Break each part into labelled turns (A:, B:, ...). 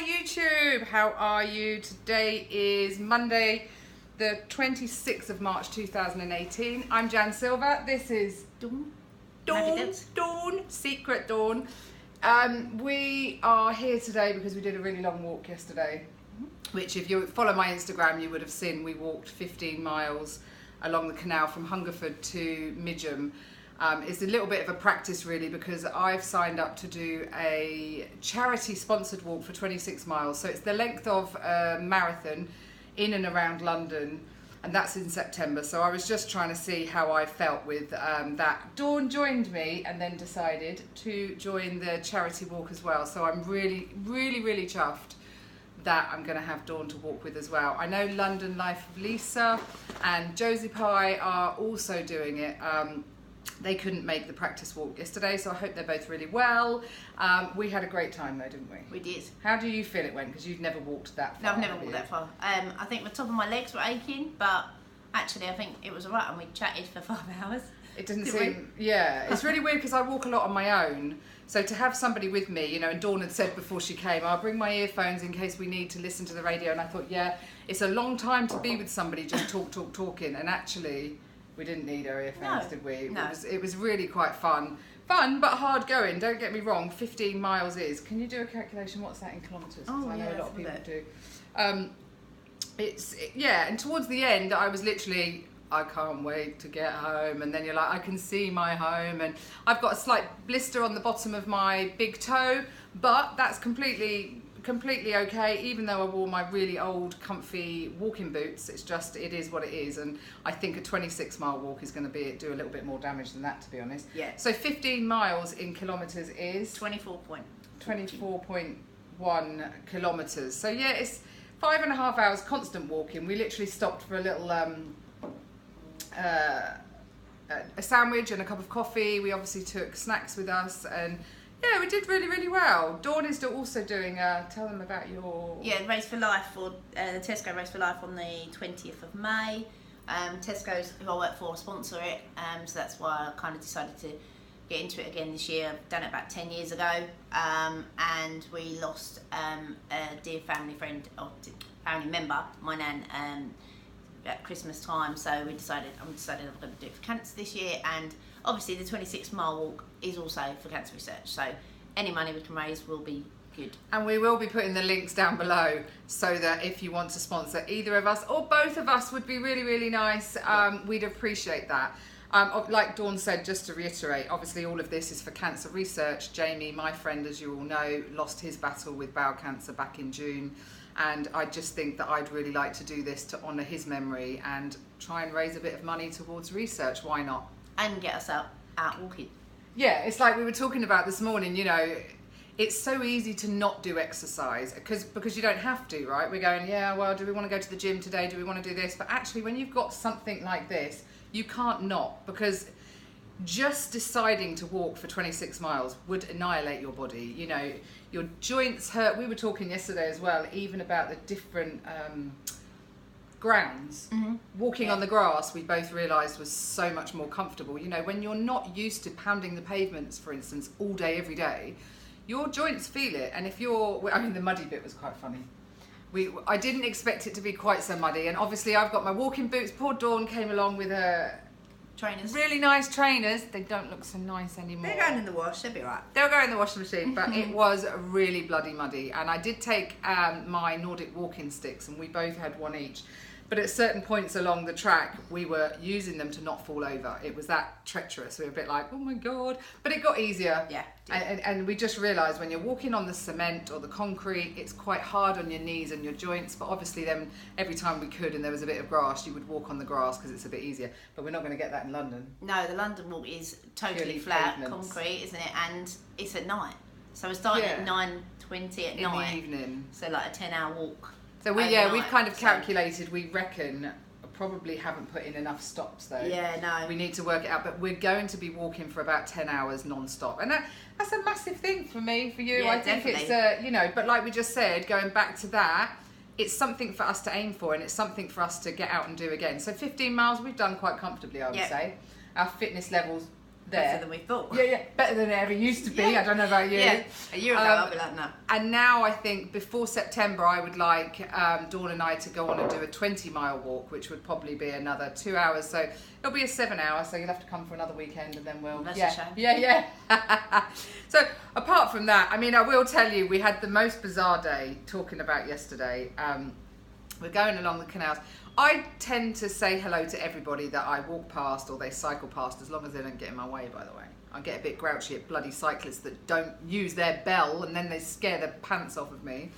A: Hi YouTube, how are you? Today is Monday, the 26th of March 2018. I'm Jan Silver. This is Dawn, Secret Dawn. We are here today because we did a really long walk yesterday, which if you follow my Instagram you would have seen. We walked 15 miles along the canal from Hungerford to Midgham. It's a little bit of a practice really, because I've signed up to do a charity sponsored walk for 26 miles. So it's the length of a marathon in and around London, and that's in September. So I was just trying to see how I felt with that. Dawn joined me and then decided to join the charity walk as well. So I'm really chuffed that I'm going to have Dawn to walk with as well. I know London Life of Lisa and Josie Pie are also doing it. They couldn't make the practice walk yesterday, so I hope they're both really well. We had a great time though, didn't we?
B: We did.
A: How do you feel it went? Because you've never walked that far.
B: No, I've never walked that far. I think the top of my legs were aching, but actually I think it was alright, and we chatted for 5 hours.
A: It didn't seem, yeah. It's really weird because I walk a lot on my own. So to have somebody with me, you know, and Dawn had said before she came, I'll bring my earphones in case we need to listen to the radio. And I thought, yeah, it's a long time to be with somebody just talking. And actually, we didn't need our earphones, did we?
B: No.
A: It was really quite fun. Fun, but hard going. Don't get me wrong. 15 miles is. Can you do a calculation? What's that in kilometres? Because I know a lot of people do. Yeah, and towards the end, I was literally, I can't wait to get home. And then you're like, I can see my home. And I've got a slight blister on the bottom of my big toe, but that's completely okay, even though I wore my really old comfy walking boots. It is what it is, and I think a 26-mile walk is going to do a little bit more damage than that, to be honest.
B: Yeah.
A: So 15 miles in kilometres is 24.1 kilometres. So yeah, it's 5.5 hours constant walking. We literally stopped for a little a sandwich and a cup of coffee. We obviously took snacks with us, and yeah, we did really well. Dawn is also doing tell them about your...
B: Yeah, Race for Life, or the Tesco Race for Life on the 20th of May. Tesco's, who I work for, sponsor it, so that's why I kind of decided to get into it again this year. I've done it about 10 years ago, and we lost a dear family friend, or family member, my nan, at Christmas time, so I'm decided I'm going to do it for cancer this year. And obviously the 26-mile walk is also for cancer research, so any money we can raise will be good. And we will be putting the links down below, so that if you want to sponsor either of us or both of us, would be really nice. We'd appreciate that. Like Dawn said, just to reiterate, obviously all of this is for cancer research. Jamie, my friend, as you all know, lost his battle with bowel cancer back in June. And I just think that I'd really like to do this to honour his memory and try and raise a bit of money towards research. Why not? And get us out walking.
A: Yeah, it's like we were talking about this morning, you know, it's so easy to not do exercise because you don't have to, right? We're going, yeah, well, do we want to go to the gym today? Do we want to do this? But actually, when you've got something like this, you can't not, because just deciding to walk for 26 miles would annihilate your body. You know, your joints hurt. We were talking yesterday as well, even about the different grounds. Walking on the grass, we both realised, was so much more comfortable. You know, when you're not used to pounding the pavements, for instance, all day, every day, your joints feel it. And if you're, I mean, the muddy bit was quite funny. I didn't expect it to be quite so muddy. And obviously I've got my walking boots. Poor Dawn came along with her
B: trainers.
A: Really nice trainers. They don't look so nice anymore.
B: They're going in the wash, they'll be right.
A: They'll go in the washing machine, but it was really bloody muddy. And I did take my Nordic walking sticks, and we both had one each. But at certain points along the track, we were using them to not fall over. It was that treacherous. We were a bit like, oh my God. But it got easier.
B: Yeah.
A: And we just realised when you're walking on the cement or the concrete, it's quite hard on your knees and your joints. But obviously then every time we could and there was a bit of grass, you would walk on the grass because it's a bit easier. But we're not going to get that in London.
B: No, the London walk is totally
A: Purely
B: flat,
A: pavements.
B: concrete, isn't it? And it's at night. So we're starting at 9:20 at night.
A: In the evening.
B: So like a 10-hour walk.
A: So we've kind of calculated, we reckon, probably haven't put in enough stops though.
B: Yeah, no.
A: We need to work it out, but we're going to be walking for about 10 hours non-stop. And that's a massive thing for me, for you.
B: Yeah,
A: I think
B: definitely.
A: it's, you know, but like we just said, going back to that, it's something for us to aim for, and it's something for us to get out and do again. So 15 miles we've done quite comfortably, I would say. Our fitness levels there.
B: Better than we thought.
A: Yeah, better than it ever used to be. I don't know about you.
B: Yeah, a year ago I'll be like, no.
A: And now I think before September I would like Dawn and I to go on and do a 20-mile walk, which would probably be another 2 hours. So it'll be a 7 hour, so you'll have to come for another weekend and then we'll...
B: That's a shame.
A: Yeah. So apart from that, I mean, I will tell you, we had the most bizarre day talking about yesterday. We're going along the canals. I tend to say hello to everybody that I walk past or they cycle past, as long as they don't get in my way, by the way. I get a bit grouchy at bloody cyclists that don't use their bell and then they scare the pants off of me.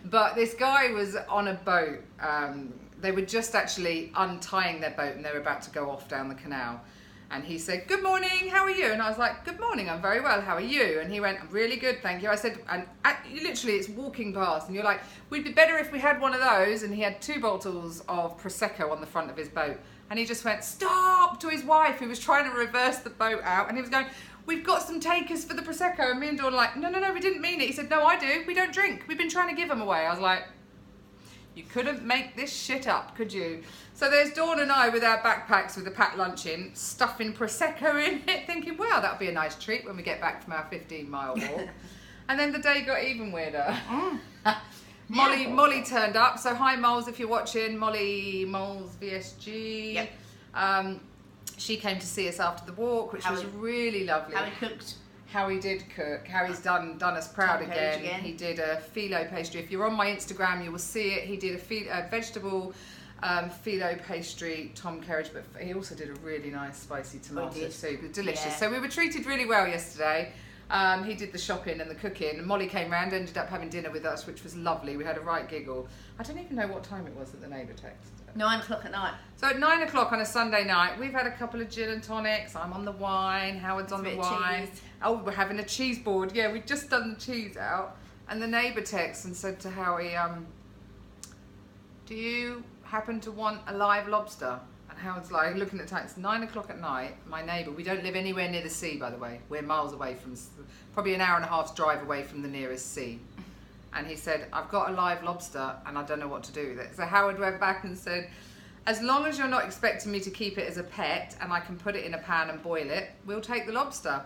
A: But this guy was on a boat. They were just actually untying their boat and they were about to go off down the canal. And he said, "Good morning, how are you?" And I was like, "Good morning, I'm very well, how are you?" And he went, "I'm really good, thank you." I said, and literally it's walking past and you're like, "We'd be better if we had one of those." And he had 2 bottles of Prosecco on the front of his boat. And he just went, "Stop," to his wife who was trying to reverse the boat out. And he was going, "We've got some takers for the Prosecco." And me and Dawn were like, no, we didn't mean it. He said, "No, I do, we don't drink. We've been trying to give them away." I was like, you couldn't make this shit up, could you? So there's Dawn and I with our backpacks with the packed lunch in, stuffing Prosecco in it, thinking, well, that'll be a nice treat when we get back from our 15-mile walk. And then the day got even weirder. Molly turned up. So hi, Moles, if you're watching. Moles VSG.
B: Yep.
A: She came to see us after the walk, which was really lovely.
B: How he cooked.
A: How did cook. Harry's done us proud again. He did a phyllo pastry. If you're on my Instagram, you will see it. He did a vegetable phyllo pastry, Tom Kerridge, but he also did a really nice spicy tomato soup. It was delicious. Yeah. So we were treated really well yesterday. He did the shopping and the cooking, and Molly came round, ended up having dinner with us, which was lovely. We had a right giggle. I don't even know what time it was that the neighbour texted.
B: 9 o'clock at night.
A: So at 9 o'clock on a Sunday night, we've had a couple of gin and tonics. I'm on the wine, Howard's on the wine. Oh, we're having a cheese board. Yeah, we've just done the cheese out. And the neighbour texted and said to Howie, "Do you happen to want a live lobster?" And Howard's like, looking at the time, it's 9 o'clock at night. My neighbour, we don't live anywhere near the sea, by the way. We're miles away from, probably an hour and a half's drive away from the nearest sea. And he said, "I've got a live lobster and I don't know what to do with it." So Howard went back and said, "As long as you're not expecting me to keep it as a pet and I can put it in a pan and boil it, we'll take the lobster."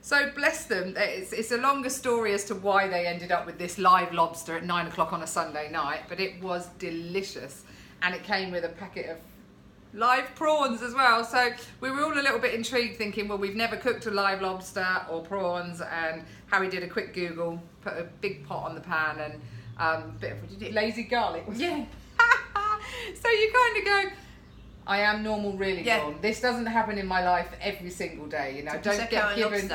A: So bless them. It's a longer story as to why they ended up with this live lobster at 9 o'clock on a Sunday night, but it was delicious. And it came with a packet of live prawns as well. So we were all a little bit intrigued, thinking, well, we've never cooked a live lobster or prawns. And Harry did a quick Google, put a big pot on the pan and a bit of, what did you do? Lazy garlic.
B: Yeah.
A: So you kind of go, I am normal, really, Dawn. This doesn't happen in my life every single day, you know. Don't get given,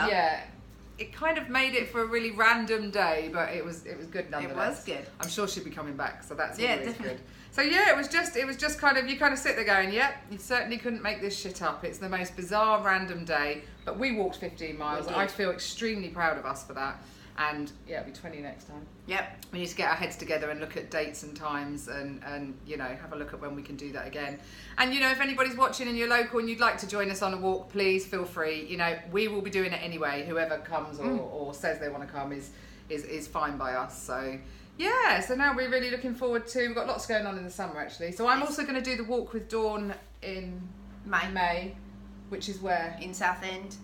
A: It kind of made it for a really random day, but it was good nonetheless.
B: It was good.
A: I'm sure she'll be coming back, so that's always good. So yeah, it was just kind of, you kind of sit there going, yep, you certainly couldn't make this shit up. It's the most bizarre random day, but we walked 15 miles. I feel extremely proud of us for that. And yeah, it'll be 20 next time.
B: Yep.
A: We need to get our heads together and look at dates and times and you know, have a look at when we can do that again. And you know, if anybody's watching and you're local and you'd like to join us on a walk, please feel free. You know, we will be doing it anyway. Whoever comes or says they want to come is fine by us. So yeah, so now we're really looking forward to, we've got lots going on in the summer actually. So I'm also going to do the walk with Dawn in May, which is where?
B: In Southend.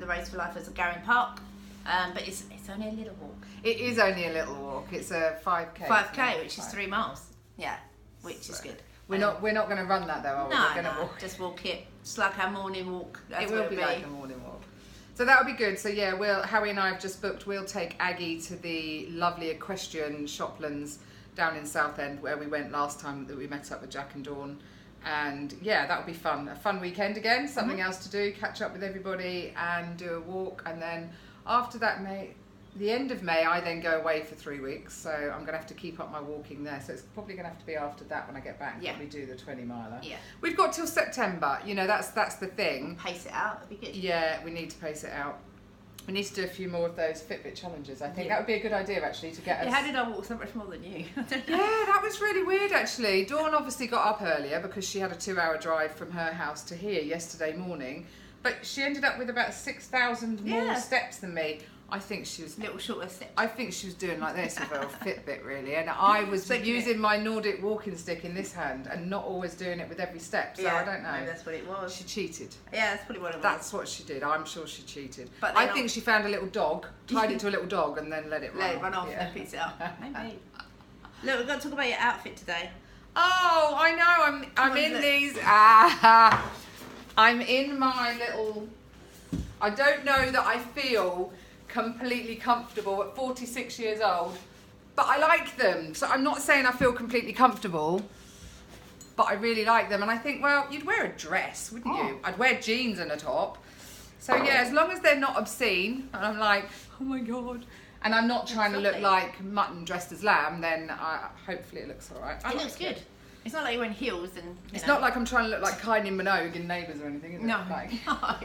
B: The Race for Life is at Garring Park. But it's only a little walk.
A: It is only a little walk. It's a 5k.
B: 5k, which is 3 miles. Yeah, which is good.
A: We're not going to run that though, are we? We're going to walk.
B: Just walk it. It's like our morning walk.
A: It will be like a morning walk. So that'll be good. So yeah, Harry and I have just booked. We'll take Aggie to the lovely equestrian Shoplands down in Southend, where we went last time that we met up with Jack and Dawn. And yeah, that'll be fun. A fun weekend again. Something else to do. Catch up with everybody and do a walk, and then. After that, the end of May, I then go away for 3 weeks, so I'm going to have to keep up my walking there. So it's probably going to have to be after that when I get back. Yeah. Probably do the 20-miler. Yeah. We've got till September. You know, that's the thing.
B: Pace it out. That'd be good.
A: Yeah, we need to pace it out. We need to do a few more of those Fitbit challenges. I think that would be a good idea actually to get us.
B: How did I walk so much more than you?
A: Yeah, that was really weird actually. Dawn obviously got up earlier because she had a 2-hour drive from her house to here yesterday morning. But she ended up with about 6,000 more steps than me. I think she was
B: little shorter steps.
A: I think she was doing like this with her Fitbit really, and I was using my Nordic walking stick in this hand and not always doing it with every step. So I don't know.
B: Maybe that's what it was.
A: She cheated.
B: Yeah, that's probably what it was.
A: That's what she did. I'm sure she cheated.
B: But
A: I think she found a little dog, tied it to a little dog, and then let it run
B: off and picked it up. Maybe. Look, we've got to talk about your outfit today.
A: Oh, I know. I'm in these. I'm in my little. I don't know that I feel completely comfortable at 46 years old, but I like them. So I'm not saying I feel completely comfortable, but I really like them. And I think, well, you'd wear a dress, wouldn't you? I'd wear jeans and a top. So yeah, as long as they're not obscene, and I'm like, oh my God. And I'm not trying to look like mutton dressed as lamb, then hopefully it looks all right.
B: It looks good. It's not like you're wearing heels and...
A: It's not like I'm trying to look like Kylie Minogue in Neighbours or anything, is it?
B: No.
A: Like,
B: No.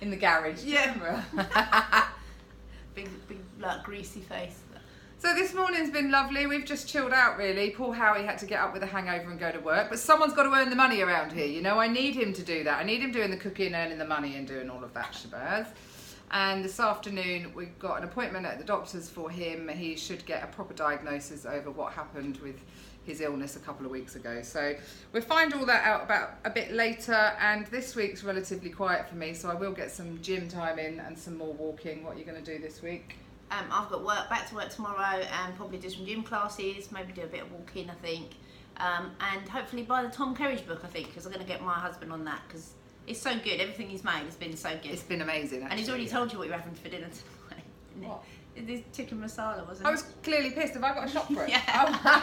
A: in the garage.
B: Yeah. big, like, greasy face.
A: So this morning's been lovely. We've just chilled out, really. Poor Howie had to get up with a hangover and go to work. But someone's got to earn the money around here, you know. I need him to do that. I need him doing the cooking, earning the money and doing all of that shabazz. And this afternoon, we've got an appointment at the doctor's for him. He should get a proper diagnosis over what happened with his illness a couple of weeks ago. So we'll find all that out about a bit later. And this week's relatively quiet for me, so I will get some gym time in and some more walking. What are you going to do this week?
B: I've got back to work tomorrow, and probably do some gym classes, maybe do a bit of walking, I think. And hopefully buy the Tom Kerridge book, I think, because I'm going to get my husband on that, because it's so good. Everything he's made has been so good.
A: It's been amazing, actually.
B: And he's already told you what you're having for dinner tonight.
A: What?
B: This chicken masala, wasn't it?
A: I was clearly pissed. Have I got a shop for it?
B: Yeah.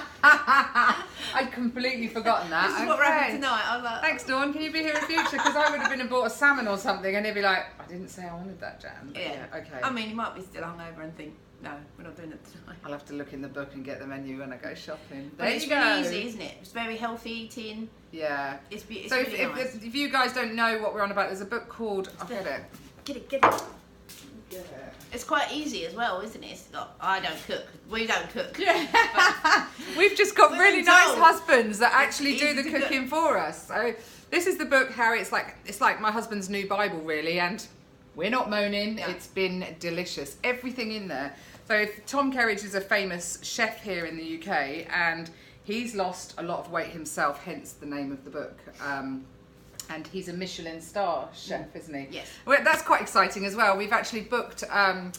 A: I'd completely forgotten that.
B: This is what we're having tonight. I was like,
A: thanks, Dawn. Can you be here in future? Because I would have been and bought a salmon or something, and he'd be like, I didn't say I wanted that, Jan. But
B: yeah.
A: Okay.
B: I mean, you might be still hungover and think, no, we're not doing it tonight.
A: I'll have to look in the book and get the menu when I go shopping.
B: But it's really easy, isn't it? It's very healthy eating.
A: Yeah.
B: It's
A: so
B: really nice.
A: if you guys don't know what we're on about, there's a book called... I've got it.
B: Get it. It's quite easy as well, isn't it? It's not, I don't cook. We don't cook.
A: Yeah. We've just got really nice husbands that actually do the cooking for us. So this is the book, Harry. It's like my husband's new Bible, really, and we're not moaning. No. It's been delicious. Everything in there. So Tom Kerridge is a famous chef here in the UK, and he's lost a lot of weight himself, hence the name of the book. And he's a Michelin star chef, isn't he?
B: Yes.
A: Well, that's quite exciting as well. We've actually booked, Tom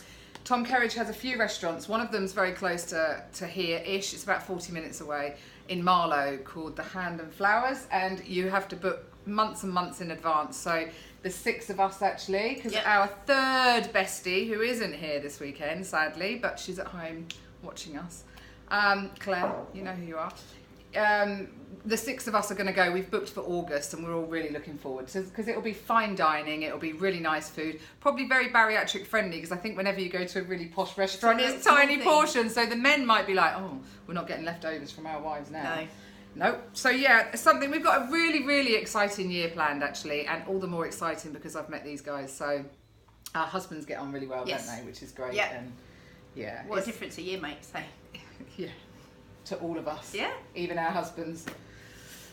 A: Kerridge has a few restaurants. One of them's very close to here-ish. It's about 40 minutes away in Marlow, called The Hand and Flowers. And you have to book months and months in advance. So there's 6 of us actually, because our third bestie, who isn't here this weekend, sadly, but she's at home watching us. Claire, you know who you are. The 6 of us are going to go. We've booked for August, and we're all really looking forward to, because it'll be fine dining, it'll be really nice food, probably very bariatric friendly, because I think whenever you go to a really posh restaurant, it's tiny portions, so the men might be like, oh, we're not getting leftovers from our wives now. No. So yeah, it's something. We've got a really, really exciting year planned actually, and all the more exciting because I've met these guys. So our husbands get on really well, don't they? Which is great.
B: Yeah.
A: And yeah.
B: What a difference a year makes, eh?
A: Yeah. To all of us.
B: Yeah.
A: Even our husbands.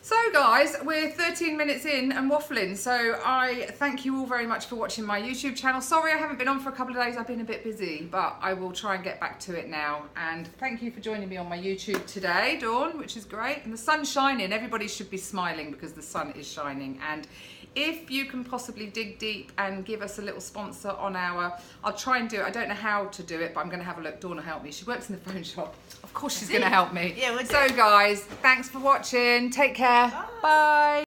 A: So guys, we're 13 minutes in and waffling, so I thank you all very much for watching my YouTube channel. Sorry I haven't been on for a couple of days, I've been a bit busy, but I will try and get back to it now. And thank you for joining me on my YouTube today, Dawn, which is great. And the sun's shining, everybody should be smiling because the sun is shining. And if you can possibly dig deep and give us a little sponsor on our, I'll try and do it. I don't know how to do it, but I'm going to have a look. Dawn will help me. She works in the phone shop. Of course she's going to help me.
B: Yeah, we'll do.
A: So guys, thanks for watching. Take care. Bye.